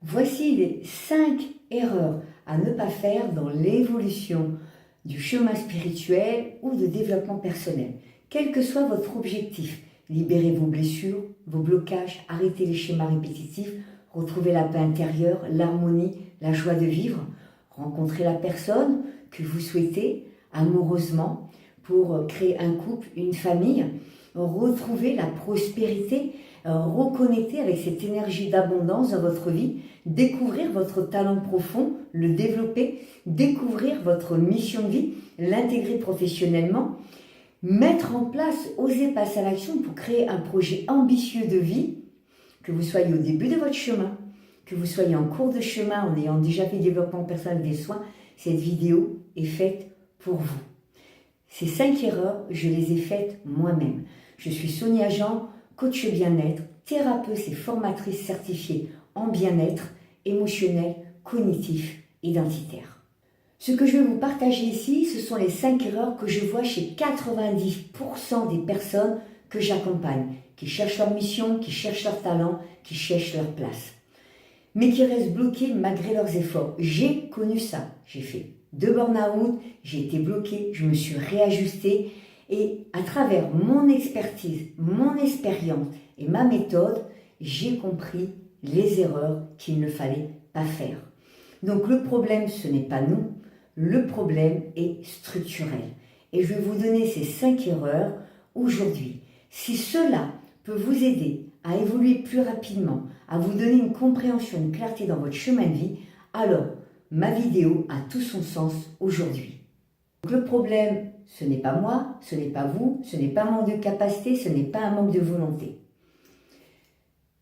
Voici les 5 erreurs à ne pas faire dans l'évolution du chemin spirituel ou de développement personnel. Quel que soit votre objectif, libérez vos blessures, vos blocages, arrêtez les schémas répétitifs, retrouvez la paix intérieure, l'harmonie, la joie de vivre, rencontrez la personne que vous souhaitez amoureusement pour créer un couple, une famille, retrouver la prospérité, reconnecter avec cette énergie d'abondance dans votre vie, découvrir votre talent profond, le développer, découvrir votre mission de vie, l'intégrer professionnellement, mettre en place, oser passer à l'action pour créer un projet ambitieux de vie, que vous soyez au début de votre chemin, que vous soyez en cours de chemin en ayant déjà fait développement personnel des soins, cette vidéo est faite pour vous. Ces 5 erreurs, je les ai faites moi-même. Je suis Sonia Jean, coach bien-être, thérapeute et formatrice certifiée en bien-être émotionnel, cognitif, identitaire. Ce que je vais vous partager ici, ce sont les 5 erreurs que je vois chez 90% des personnes que j'accompagne, qui cherchent leur mission, qui cherchent leur talent, qui cherchent leur place, mais qui restent bloqués malgré leurs efforts. J'ai connu ça, j'ai fait 2 burn-out, j'ai été bloquée, je me suis réajustée et à travers mon expertise, mon expérience et ma méthode, j'ai compris les erreurs qu'il ne fallait pas faire. Donc le problème, ce n'est pas nous, le problème est structurel. Et je vais vous donner ces 5 erreurs aujourd'hui. Si cela peut vous aider à évoluer plus rapidement, à vous donner une compréhension, une clarté dans votre chemin de vie, alors ma vidéo a tout son sens aujourd'hui. Donc le problème, ce n'est pas moi, ce n'est pas vous, ce n'est pas un manque de capacité, ce n'est pas un manque de volonté.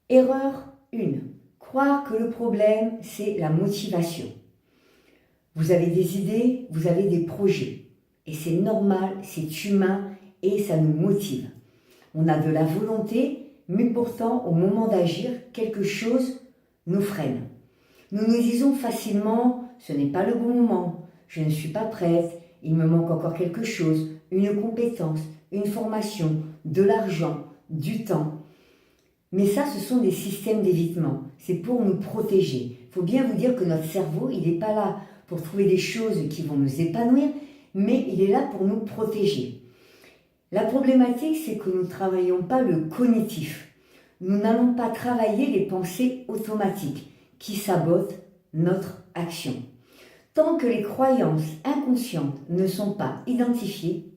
Erreur 1. Croire que le problème, c'est la motivation. Vous avez des idées, vous avez des projets. Et c'est normal, c'est humain et ça nous motive. On a de la volonté, mais pourtant, au moment d'agir, quelque chose nous freine. Nous nous disons facilement, ce n'est pas le bon moment, je ne suis pas prête, il me manque encore quelque chose, une compétence, une formation, de l'argent, du temps. Mais ça, ce sont des systèmes d'évitement. C'est pour nous protéger. Il faut bien vous dire que notre cerveau, il n'est pas là pour trouver des choses qui vont nous épanouir, mais il est là pour nous protéger. La problématique, c'est que nous ne travaillons pas le cognitif. Nous n'allons pas travailler les pensées automatiques qui sabotent notre action. Tant que les croyances inconscientes ne sont pas identifiées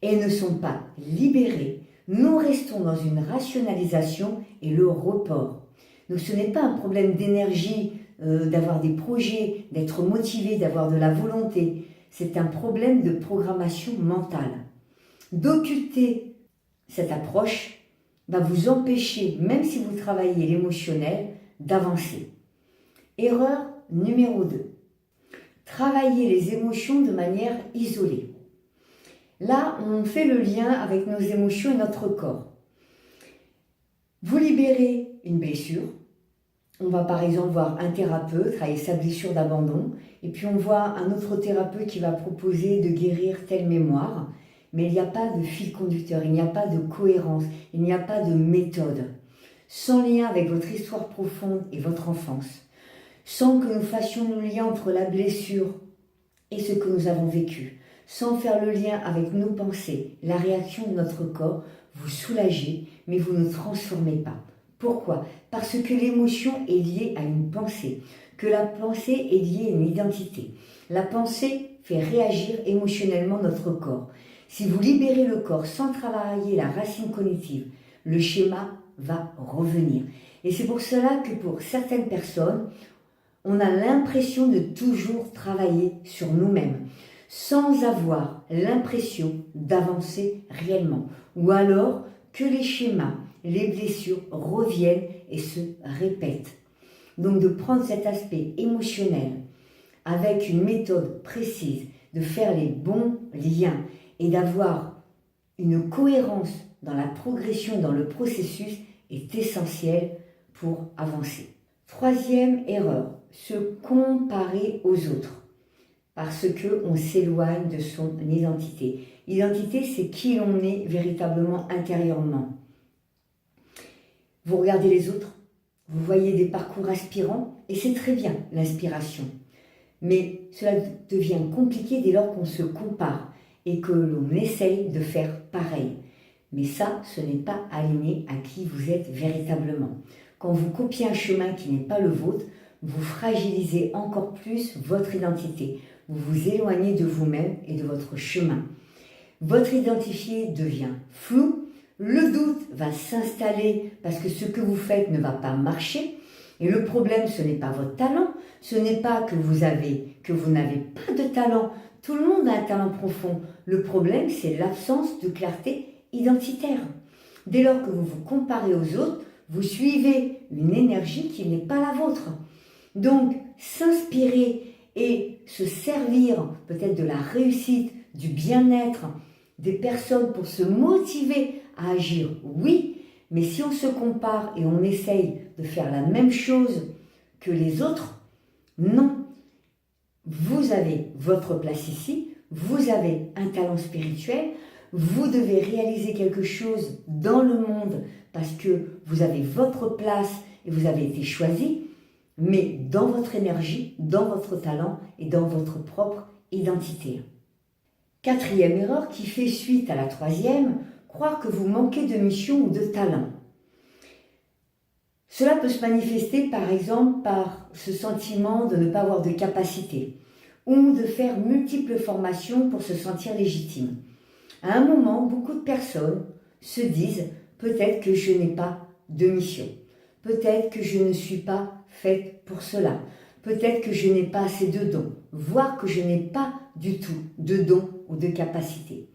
et ne sont pas libérées, nous restons dans une rationalisation et le report. Donc ce n'est pas un problème d'énergie, d'avoir des projets, d'être motivé, d'avoir de la volonté. C'est un problème de programmation mentale. D'occulter cette approche va vous empêcher, même si vous travaillez l'émotionnel, d'avancer. Erreur numéro 2. Travailler les émotions de manière isolée. Là, on fait le lien avec nos émotions et notre corps. Vous libérez une blessure. On va par exemple voir un thérapeute travailler sa blessure d'abandon. Et puis on voit un autre thérapeute qui va proposer de guérir telle mémoire. Mais il n'y a pas de fil conducteur, il n'y a pas de cohérence, il n'y a pas de méthode. Sans lien avec votre histoire profonde et votre enfance, sans que nous fassions le lien entre la blessure et ce que nous avons vécu, sans faire le lien avec nos pensées, la réaction de notre corps, vous soulagez, mais vous ne transformez pas. Pourquoi? Parce que l'émotion est liée à une pensée, que la pensée est liée à une identité. La pensée fait réagir émotionnellement notre corps. Si vous libérez le corps sans travailler la racine cognitive, le schéma va revenir. Et c'est pour cela que pour certaines personnes, on a l'impression de toujours travailler sur nous-mêmes, sans avoir l'impression d'avancer réellement. Ou alors que les schémas, les blessures reviennent et se répètent. Donc de prendre cet aspect émotionnel avec une méthode précise, de faire les bons liens et d'avoir une cohérence dans la progression, dans le processus est essentiel pour avancer. 3e erreur, se comparer aux autres parce qu'on s'éloigne de son identité. L'identité, c'est qui l'on est véritablement intérieurement. Vous regardez les autres, Vous voyez des parcours aspirants et c'est très bien l'inspiration. Mais cela devient compliqué dès lors qu'on se compare et que l'on essaye de faire pareil. Mais ça, ce n'est pas aligné à qui vous êtes véritablement. Quand vous copiez un chemin qui n'est pas le vôtre, vous fragilisez encore plus votre identité. Vous vous éloignez de vous-même et de votre chemin. Votre identité devient floue, le doute va s'installer parce que ce que vous faites ne va pas marcher. Et le problème, ce n'est pas votre talent, ce n'est pas que vous n'avez pas de talent. Tout le monde a un talent profond. Le problème, c'est l'absence de clarté identitaire. Dès lors que vous vous comparez aux autres, vous suivez une énergie qui n'est pas la vôtre. Donc, s'inspirer et se servir peut-être de la réussite, du bien-être des personnes pour se motiver à agir, oui, mais si on se compare et on essaye de faire la même chose que les autres, non. Vous avez votre place ici, vous avez un talent spirituel, vous devez réaliser quelque chose dans le monde parce que vous avez votre place et vous avez été choisi, mais dans votre énergie, dans votre talent et dans votre propre identité. Quatrième erreur qui fait suite à la troisième, croire que vous manquez de mission ou de talent. Cela peut se manifester par exemple par ce sentiment de ne pas avoir de capacité ou de faire multiples formations pour se sentir légitime. À un moment, beaucoup de personnes se disent peut-être que je n'ai pas de mission, peut-être que je ne suis pas faite pour cela, peut-être que je n'ai pas assez de dons, voire que je n'ai pas du tout de dons ou de capacité.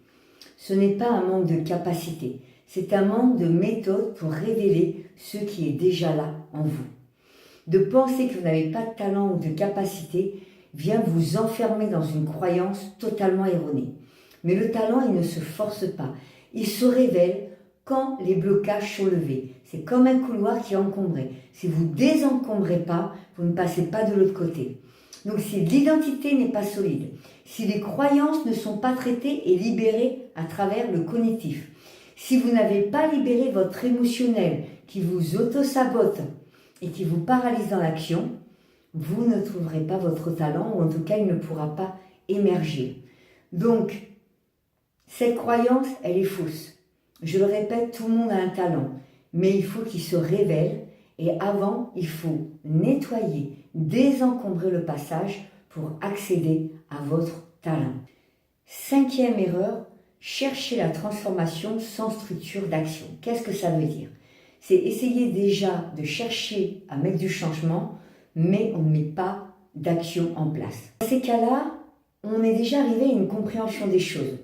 Ce n'est pas un manque de capacité, c'est un manque de méthode pour révéler ce qui est déjà là en vous. De penser que vous n'avez pas de talent ou de capacité vient vous enfermer dans une croyance totalement erronée. Mais le talent, il ne se force pas. Il se révèle quand les blocages sont levés. C'est comme un couloir qui est encombré. Si vous ne désencombrez pas, vous ne passez pas de l'autre côté. Donc si l'identité n'est pas solide, si les croyances ne sont pas traitées et libérées à travers le cognitif, si vous n'avez pas libéré votre émotionnel qui vous auto-sabote et qui vous paralyse dans l'action, vous ne trouverez pas votre talent ou en tout cas il ne pourra pas émerger. Donc, cette croyance, elle est fausse. Je le répète, tout le monde a un talent, mais il faut qu'il se révèle et avant, il faut nettoyer, désencombrer le passage pour accéder à votre talent. Cinquième erreur, chercher la transformation sans structure d'action. Qu'est-ce que ça veut dire? C'est essayer déjà de chercher à mettre du changement, mais on ne met pas d'action en place. Dans ces cas-là, on est déjà arrivé à une compréhension des choses.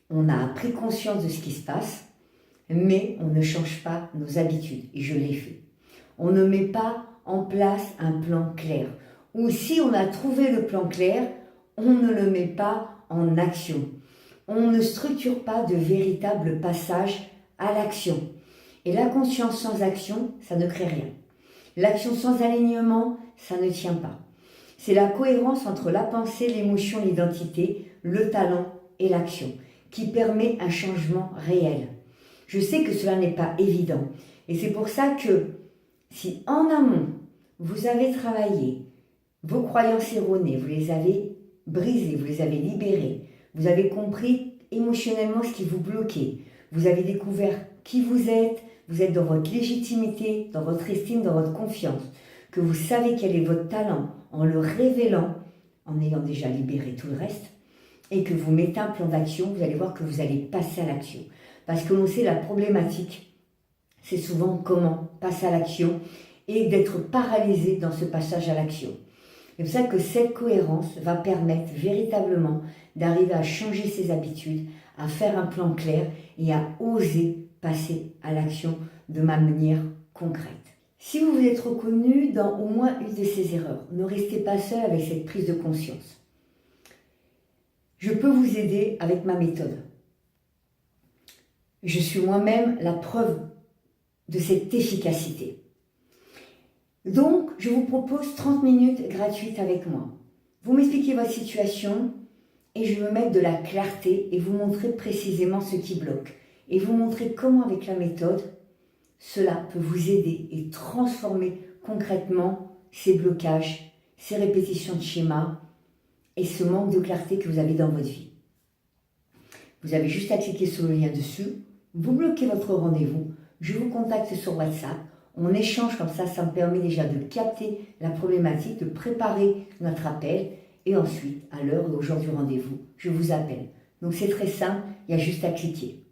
On a pris conscience de ce qui se passe, mais on ne change pas nos habitudes, et je l'ai fait. On ne met pas en place un plan clair. Ou si on a trouvé le plan clair, on ne le met pas en action. On ne structure pas de véritable passage à l'action. Et la conscience sans action, ça ne crée rien. L'action sans alignement, ça ne tient pas. C'est la cohérence entre la pensée, l'émotion, l'identité, le talent et l'action qui permet un changement réel. Je sais que cela n'est pas évident. Et c'est pour ça que si en amont, vous avez travaillé vos croyances erronées, vous les avez brisées, vous les avez libérées, vous avez compris émotionnellement ce qui vous bloquait, vous avez découvert qui vous êtes dans votre légitimité, dans votre estime, dans votre confiance, que vous savez quel est votre talent en le révélant, en ayant déjà libéré tout le reste, et que vous mettez un plan d'action, vous allez voir que vous allez passer à l'action. Parce que l'on sait la problématique, c'est souvent comment passer à l'action et d'être paralysé dans ce passage à l'action. C'est pour ça que cette cohérence va permettre véritablement d'arriver à changer ses habitudes, à faire un plan clair et à oser passer à l'action de manière concrète. Si vous vous êtes reconnu dans au moins une de ces erreurs, ne restez pas seul avec cette prise de conscience. Je peux vous aider avec ma méthode. Je suis moi-même la preuve de cette efficacité. Donc, je vous propose 30 minutes gratuites avec moi. Vous m'expliquez votre situation et je veux mettre de la clarté et vous montrer précisément ce qui bloque. Et vous montrer comment, avec la méthode, cela peut vous aider et transformer concrètement ces blocages, ces répétitions de schémas et ce manque de clarté que vous avez dans votre vie. Vous avez juste à cliquer sur le lien dessus, vous bloquez votre rendez-vous, je vous contacte sur WhatsApp, on échange comme ça me permet déjà de capter la problématique, de préparer notre appel et ensuite, à l'heure et au jour du rendez-vous, je vous appelle. Donc c'est très simple, il y a juste à cliquer.